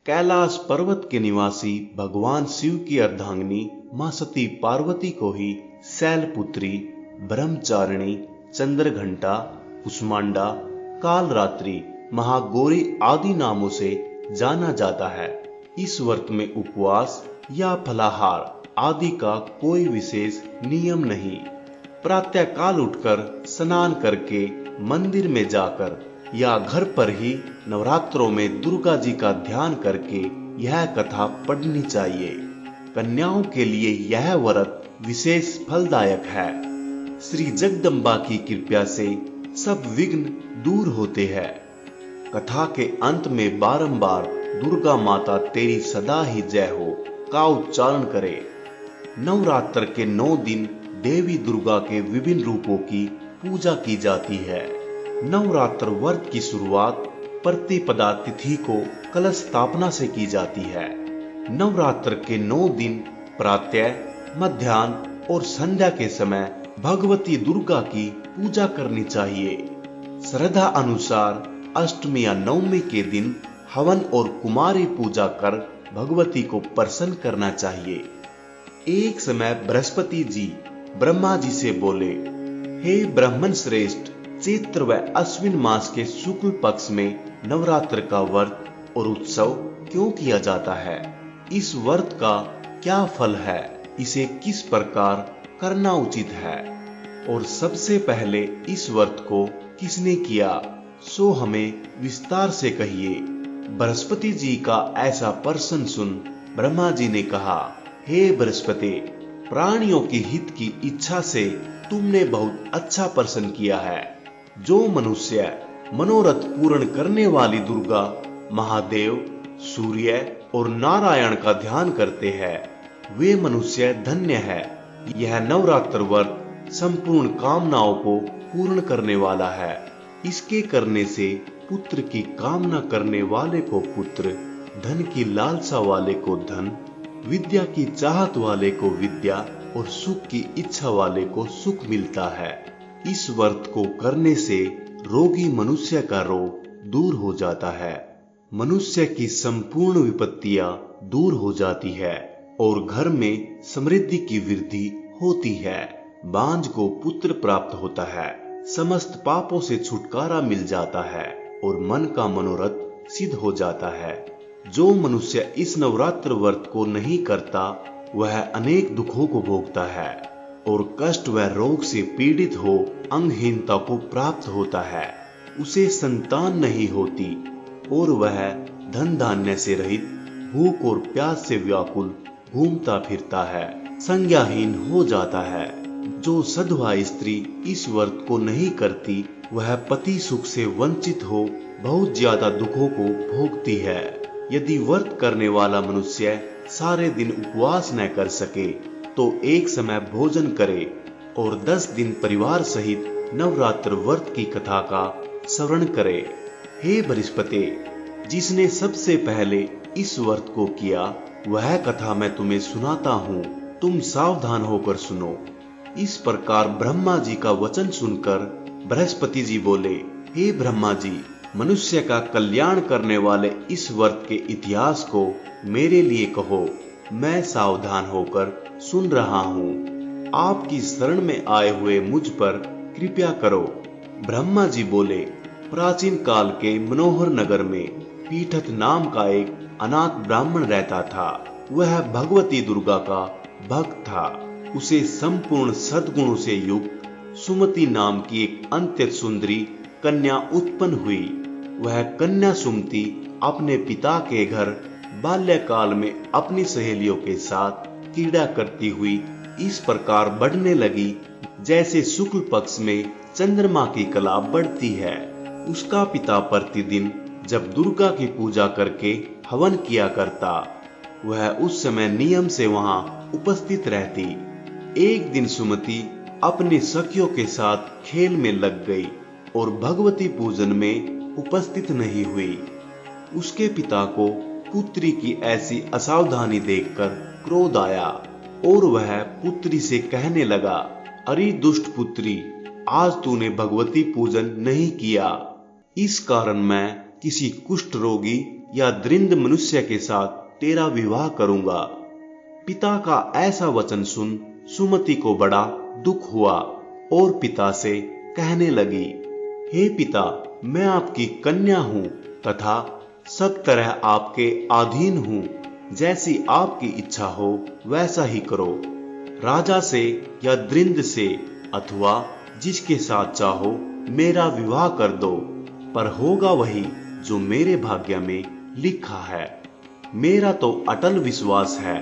कैलाश पर्वत के निवासी भगवान शिव की अर्धांगिनी मां सती पार्वती को ही शैलपुत्री, ब्रह्मचारिणी, चंद्रघंटा, कुष्मांडा, कालरात्रि, महागौरी आदि नामों से जाना जाता है। इस व्रत में उपवास या फलाहार आदि का कोई विशेष नियम नहीं। प्रातः काल उठकर स्नान करके मंदिर में जाकर या घर पर ही नवरात्रों में दुर्गा जी का ध्यान करके यह कथा पढ़नी चाहिए। कन्याओं के लिए यह व्रत विशेष फलदायक है। श्री जगदम्बा की कृपा से सब विघ्न दूर होते हैं। कथा के अंत में बारंबार दुर्गा माता तेरी सदा ही जय हो का उच्चारण करे। नवरात्र के 9 दिन देवी दुर्गा के विभिन्न रूपों की पूजा की जाती है। नवरात्र व्रत की शुरुआत प्रतिपदा तिथि को कलश स्थापना से की जाती है। नवरात्र के 9 दिन प्रातः, मध्याह्न और संध्या के समय भगवती दुर्गा की पूजा करनी चाहिए। श्रद्धा अनुसार अष्टमी या नवमी के दिन हवन और कुमारी पूजा कर भगवती को प्रसन्न करना चाहिए। एक समय बृहस्पति जी ब्रह्मा जी से बोले, हे ब्राह्मण श्रेष्ठ, चैत्र व अश्विन मास के शुक्ल पक्ष में नवरात्र का व्रत और उत्सव क्यों किया जाता है? इस व्रत का क्या फल है? इसे किस प्रकार करना उचित है? और सबसे पहले इस व्रत को किसने किया, सो हमें विस्तार से कहिए। बृहस्पति जी का ऐसा प्रश्न सुन ब्रह्मा जी ने कहा, हे बृहस्पति, प्राणियों के हित की इच्छा से तुमने बहुत अच्छा प्रश्न किया है। जो मनुष्य मनोरथ पूर्ण करने वाली दुर्गा, महादेव, सूर्य और नारायण का ध्यान करते हैं, वे मनुष्य धन्य है। यह नवरात्र व्रत संपूर्ण कामनाओं को पूर्ण करने वाला है। इसके करने से पुत्र की कामना करने वाले को पुत्र, धन की लालसा वाले को धन, विद्या की चाहत वाले को विद्या और सुख की इच्छा वाले को सुख मिलता है। इस व्रत को करने से रोगी मनुष्य का रोग दूर हो जाता है, मनुष्य की संपूर्ण विपत्तियां दूर हो जाती है और घर में समृद्धि की वृद्धि होती है। बांझ को पुत्र प्राप्त होता है, समस्त पापों से छुटकारा मिल जाता है और मन का मनोरथ सिद्ध हो जाता है। जो मनुष्य इस नवरात्र व्रत को नहीं करता, वह अनेक दुखों को भोगता है और कष्ट व रोग से पीड़ित हो अंगहीनता को प्राप्त होता है। उसे संतान नहीं होती और वह धन धान्य से रहित, भूख और प्यास से व्याकुल घूमता फिरता है, संज्ञाहीन हो जाता है। जो सधवा स्त्री इस व्रत को नहीं करती, वह पति सुख से वंचित हो बहुत ज्यादा दुखों को भोगती है। यदि व्रत करने वाला मनुष्य सारे दिन उपवास न कर सके, तो एक समय भोजन करे और 10 दिन परिवार सहित नवरात्र व्रत की कथा का श्रवण करे। हे बृहस्पति, जिसने सबसे पहले इस व्रत को किया, वह कथा मैं तुम्हें सुनाता हूँ, तुम सावधान होकर सुनो। इस प्रकार ब्रह्मा जी का वचन सुनकर बृहस्पति जी बोले, हे ब्रह्मा जी, मनुष्य का कल्याण करने वाले इस व्रत के इतिहास को मेरे लिए कहो, मैं सावधान होकर सुन रहा हूँ। आपकी शरण में आए हुए मुझ पर कृपा करो। ब्रह्मा जी बोले, प्राचीन काल के मनोहर नगर में पीठत नाम का एक अनाथ ब्राह्मण रहता था। वह भगवती दुर्गा का भक्त था। उसे संपूर्ण सद्गुणों से युक्त सुमति नाम की एक अत्यंत सुंदरी कन्या उत्पन्न हुई। वह कन्या सुमति अपने पिता के घर बाल्यकाल में अपनी सहेलियों के साथ क्रीड़ा करती हुई इस प्रकार बढ़ने लगी जैसे शुक्ल पक्ष में चंद्रमा की कला बढ़ती है। उसका पिता प्रतिदिन जब दुर्गा की पूजा करके हवन किया करता, वह उस समय नियम से वहां उपस्थित रहती। एक दिन सुमति अपने सखियों के साथ खेल में लग गई और भगवती पूजन में उपस्थित नहीं हुई। उसके पिता को पुत्री की ऐसी असावधानी देखकर क्रोध आया और वह पुत्री से कहने लगा, अरे दुष्ट पुत्री, आज तूने भगवती पूजन नहीं किया, इस कारण मैं किसी कुष्ठ रोगी या दृंद मनुष्य के साथ तेरा विवाह करूंगा। पिता का ऐसा वचन सुन सुमति को बड़ा दुख हुआ और पिता से कहने लगी, हे पिता, मैं आपकी कन्या हूं तथा सब तरह आपके अधीन हूं। जैसी आपकी इच्छा हो वैसा ही करो। राजा से या दृंद से अथवा जिसके साथ चाहो मेरा विवाह कर दो, पर होगा वही जो मेरे भाग्य में लिखा है। मेरा तो अटल विश्वास है,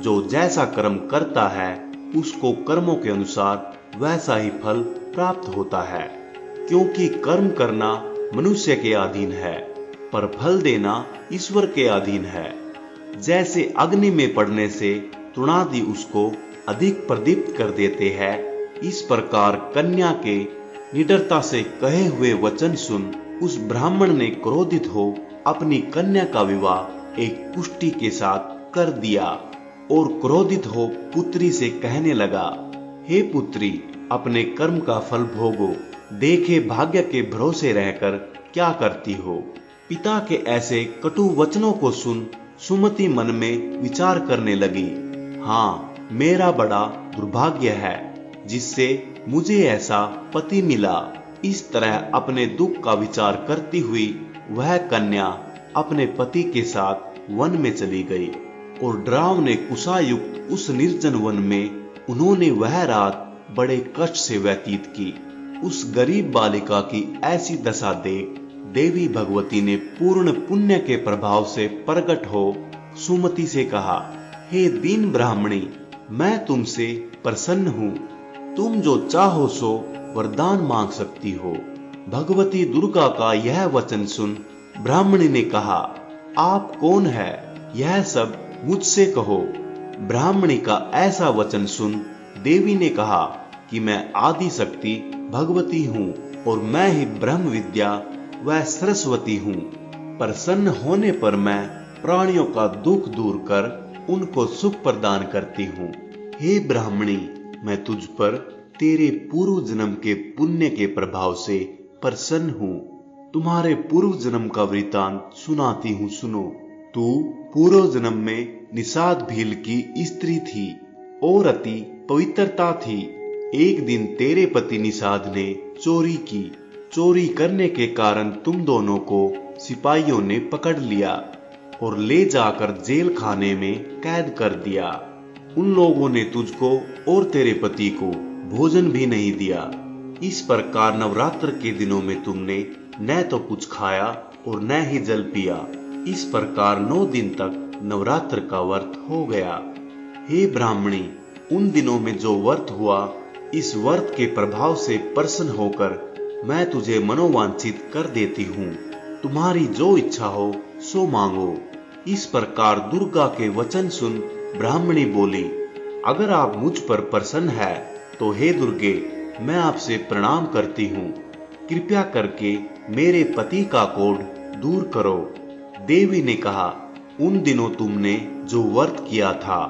जो जैसा कर्म करता है उसको कर्मों के अनुसार वैसा ही फल प्राप्त होता है। क्योंकि कर्म करना मनुष्य के अधीन है, पर फल देना ईश्वर के अधीन है। जैसे अग्नि में पड़ने से तृणादि उसको अधिक प्रदीप्त कर देते हैं, इस प्रकार कन्या के निडरता से कहे हुए वचन सुन उस ब्राह्मण ने क्रोधित हो अपनी कन्या का विवाह एक कुष्टी के साथ कर दिया और क्रोधित हो पुत्री से कहने लगा, हे पुत्री, अपने कर्म का फल भोगो। देखे भाग्य के भरोसे रहकर क्या करती हो। पिता के ऐसे कटु वचनों को सुन सुमति मन में विचार करने लगी, हाँ, मेरा बड़ा दुर्भाग्य है जिससे मुझे ऐसा पति मिला। इस तरह अपने दुख का विचार करती हुई वह कन्या अपने पति के साथ वन में चली गई और डरावने कुशायुक्त उस निर्जन वन में उन्होंने वह रात बड़े कष्ट से व्यतीत की। उस गरीब बालिका की ऐसी दशा देख देवी भगवती ने पूर्ण पुण्य के प्रभाव से प्रकट हो सुमति से कहा, हे दीन ब्राह्मणी, मैं तुमसे प्रसन्न हूं। तुम जो चाहो सो वरदान मांग सकती हो। भगवती दुर्गा का यह वचन सुन ब्राह्मणी ने कहा, आप कौन है, यह सब मुझसे कहो। ब्राह्मणी का ऐसा वचन सुन देवी ने कहा कि मैं आदि शक्ति भगवती हूँ और मैं ही ब्रह्म विद्या व सरस्वती हूँ। प्रसन्न होने पर मैं प्राणियों का दुख दूर कर उनको सुख प्रदान करती हूँ। हे ब्राह्मणी, मैं तुझ पर तेरे पूर्व जन्म के पुण्य के प्रभाव से प्रसन्न हूँ। तुम्हारे पूर्व जन्म का वृतांत सुनाती हूँ, सुनो। तू पूर्व जन्म में निषाद भील की स्त्री थी और अति पवित्रता थी। एक दिन तेरे पति निषाद ने चोरी की। चोरी करने के कारण तुम दोनों को सिपाहियों ने पकड़ लिया और ले जाकर जेल खाने में कैद कर दिया। उन लोगों ने तुझको और तेरे पति को भोजन भी नहीं दिया। इस प्रकार नवरात्र के दिनों में तुमने न तो कुछ खाया और न ही जल पिया। इस प्रकार 9 दिन तक नवरात्र का व्रत हो गया। हे ब्राह्मणी, उन दिनों में जो व्रत हुआ, इस व्रत के प्रभाव से प्रसन्न होकर मैं तुझे मनोवांछित कर देती हूँ। तुम्हारी जो इच्छा हो सो मांगो। इस प्रकार दुर्गा के वचन सुन ब्राह्मणी बोली, अगर आप मुझ पर प्रसन्न है तो हे दुर्गे, मैं आपसे प्रणाम करती हूँ। कृपया करके मेरे पति का कोढ़ दूर करो। देवी ने कहा, उन दिनों तुमने जो व्रत किया था,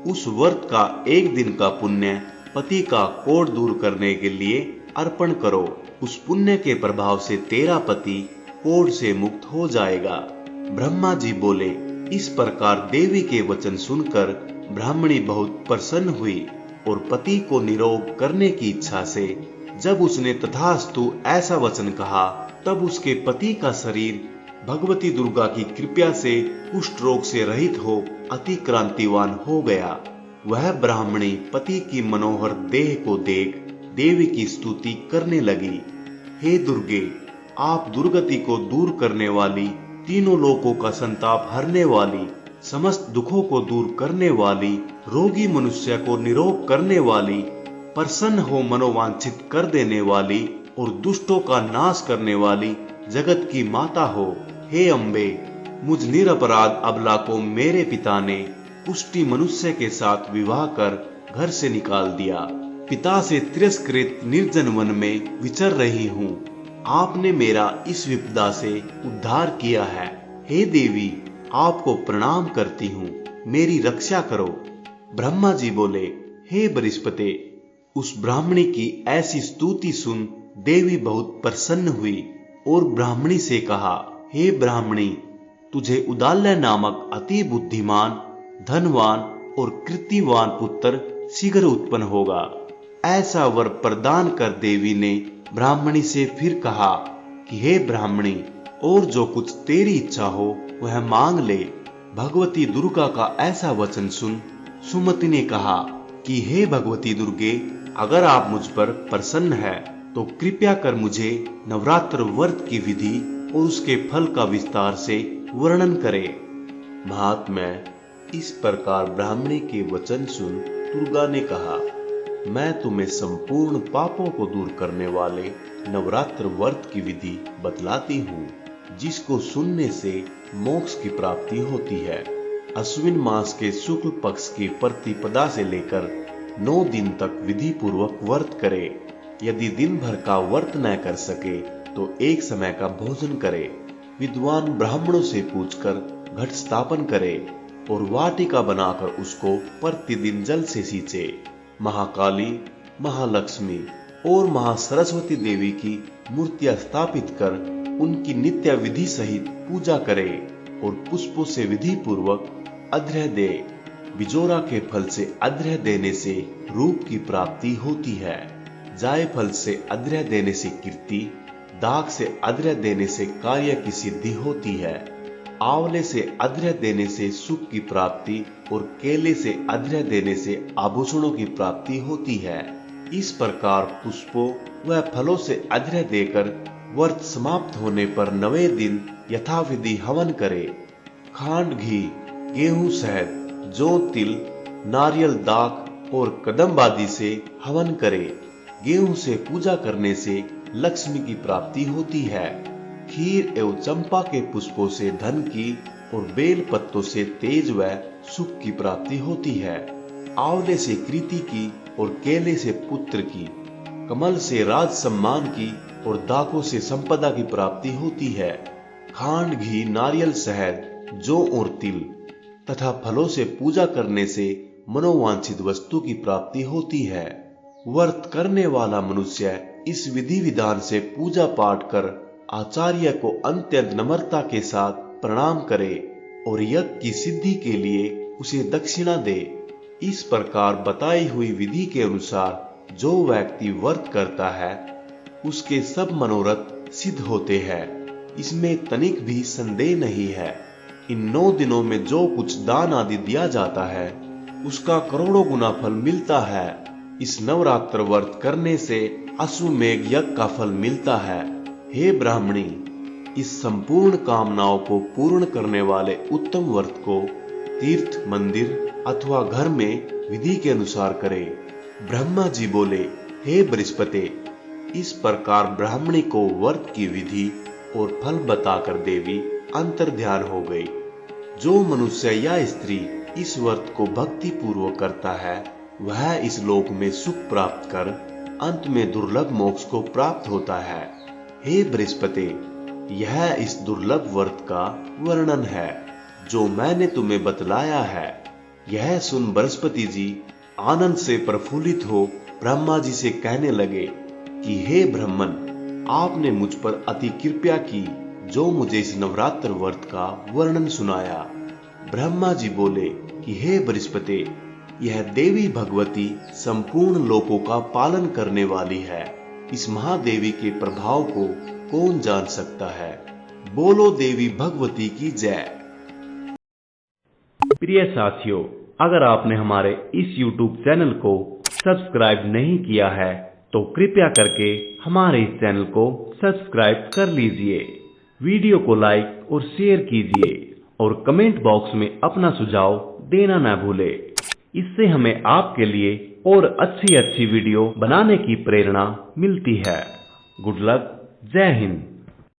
उस व्रत का 1 दिन का पुण्य पति का कोढ़ दूर करने के लिए अर्पण करो। उस पुण्य के प्रभाव से तेरा पति कोढ़ से मुक्त हो जाएगा। ब्रह्मा जी बोले। इस प्रकार देवी के वचन सुनकर ब्राह्मणी बहुत प्रसन्न हुई और पति को निरोग करने की इच्छा से जब उसने तथास्तु ऐसा वचन कहा, तब उसके पति का शरीर भगवती दुर्गा की कृपा से कुष्ठ रोग से रहित हो अति क्रांतिवान हो गया। वह ब्राह्मणी पति की मनोहर देह को देख देवी की स्तुति करने लगी। हे दुर्गे, आप दुर्गति को दूर करने वाली, तीनों लोकों का संताप हरने वाली, समस्त दुखों को दूर करने वाली, रोगी मनुष्य को निरोग करने वाली, प्रसन्न हो मनोवांछित कर देने वाली और दुष्टों का नाश करने वाली जगत की माता हो। हे अम्बे, मुझ निरपराध अबला को मेरे पिता ने पुष्टि मनुष्य के साथ विवाह कर घर से निकाल दिया। पिता से तिरस्कृत निर्जन वन में विचर रही हूँ। आपने मेरा इस विपदा से उद्धार किया है। हे देवी, आपको प्रणाम करती हूँ, मेरी रक्षा करो। ब्रह्मा जी बोले, हे बृहस्पति, उस ब्राह्मणी की ऐसी स्तुति सुन देवी बहुत प्रसन्न हुई और ब्राह्मणी से कहा, हे ब्राह्मणी, तुझे उदालय नामक अति बुद्धिमान, धनवान और कृतिवान पुत्र शीघ्र उत्पन्न होगा। ऐसा वर प्रदान कर देवी ने ब्राह्मणी से फिर कहा कि हे ब्राह्मणी, और जो कुछ तेरी इच्छा हो वह मांग ले। भगवती दुर्गा का ऐसा वचन सुन सुमति ने कहा कि हे भगवती दुर्गे, अगर आप मुझ पर प्रसन्न है तो कृपया कर मुझे नवरात्र व्रत की विधि और उसके फल का विस्तार से वर्णन करें। महात्म्य, इस प्रकार ब्राह्मणी के वचन सुन दुर्गा ने कहा, मैं तुम्हें संपूर्ण पापों को दूर करने वाले नवरात्र व्रत की विधि बतलाती हूँ, जिसको सुनने से मोक्ष की प्राप्ति होती है। अश्विन मास के शुक्ल पक्ष की प्रतिपदा से लेकर 9 दिन तक विधि पूर्वक व्रत करे। यदि दिन भर का व्रत न कर सके तो एक समय का भोजन करे। विद्वान ब्राह्मणों से पूछकर घट स्थापन करे और वाटिका बनाकर उसको प्रतिदिन जल से सींचे। महाकाली, महालक्ष्मी और महासरस्वती देवी की मूर्तियां स्थापित कर उनकी नित्य विधि सहित पूजा करे और पुष्पों से विधि पूर्वक अर्घ्य दे। बिजोरा के फल से अर्घ्य देने से रूप की प्राप्ति होती है। जायफल से अर्घ्य देने से कीर्ति, दाग से अर्घ्य देने से कार्य की सिद्धि होती है। आंवले से अर्घ्य देने से सुख की प्राप्ति और केले से अर्घ्य देने से आभूषणों की प्राप्ति होती है। इस प्रकार पुष्पों व फलों से अर्घ्य देकर व्रत समाप्त होने पर 9वें दिन यथाविधि हवन करे। खांड, घी, गेहूं, शहद, जौ, तिल, नारियल, दाख और कदम्ब आदि से हवन करे। गेहूं से पूजा करने से लक्ष्मी की प्राप्ति होती है। खीर एवं चंपा के पुष्पों से धन की और बेल पत्तों से तेज व सुख की प्राप्ति होती है। आंवले से कृति की और केले से पुत्र की, कमल से राज सम्मान की और दाखों से संपदा की प्राप्ति होती है। खांड, घी, नारियल, शहद, जौ और तिल तथा फलों से पूजा करने से मनोवांछित वस्तु की प्राप्ति होती है। व्रत करने वाला मनुष्य इस विधि विधान से पूजा पाठ कर आचार्य को अत्यंत नम्रता के साथ प्रणाम करे और यज्ञ की सिद्धि के लिए उसे दक्षिणा दे। इस प्रकार बताई हुई विधि के अनुसार जो व्यक्ति व्रत करता है उसके सब मनोरथ सिद्ध होते हैं। इसमें तनिक भी संदेह नहीं है। इन 9 दिनों में जो कुछ दान आदि दिया जाता है उसका करोड़ों गुना फल मिलता है। इस नवरात्र व्रत करने से अश्वमेघ यज्ञ का फल मिलता है। हे ब्राह्मणी, इस संपूर्ण कामनाओं को पूर्ण करने वाले उत्तम व्रत को तीर्थ, मंदिर अथवा घर में विधि के अनुसार करे। ब्रह्मा जी बोले, हे बृहस्पति, इस प्रकार ब्राह्मणी को व्रत की विधि और फल बताकर देवी अंतर्ध्यान हो गई। जो मनुष्य या स्त्री इस व्रत को भक्ति पूर्वक करता है वह इस लोक में सुख प्राप्त कर अंत में दुर्लभ मोक्ष को प्राप्त होता है। हे बृहस्पति, यह इस दुर्लभ व्रत का वर्णन है जो मैंने तुम्हें बतलाया है। यह सुन बृहस्पति जी आनंद से प्रफुल्लित हो ब्रह्मा जी से कहने लगे कि हे ब्रह्मन, आपने मुझ पर अति कृपा की जो मुझे इस नवरात्र व्रत का वर्णन सुनाया। ब्रह्मा जी बोले कि हे बृहस्पति, यह देवी भगवती संपूर्ण लोकों का पालन करने वाली है। इस महादेवी के प्रभाव को कौन जान सकता है। बोलो देवी भगवती की जय। प्रिय साथियों, अगर आपने हमारे इस YouTube चैनल को सब्सक्राइब नहीं किया है तो कृपया करके हमारे इस चैनल को सब्सक्राइब कर लीजिए। वीडियो को लाइक और शेयर कीजिए और कमेंट बॉक्स में अपना सुझाव देना न भूलें। इससे हमें आपके लिए और अच्छी वीडियो बनाने की प्रेरणा मिलती है। Good luck. जय हिंद।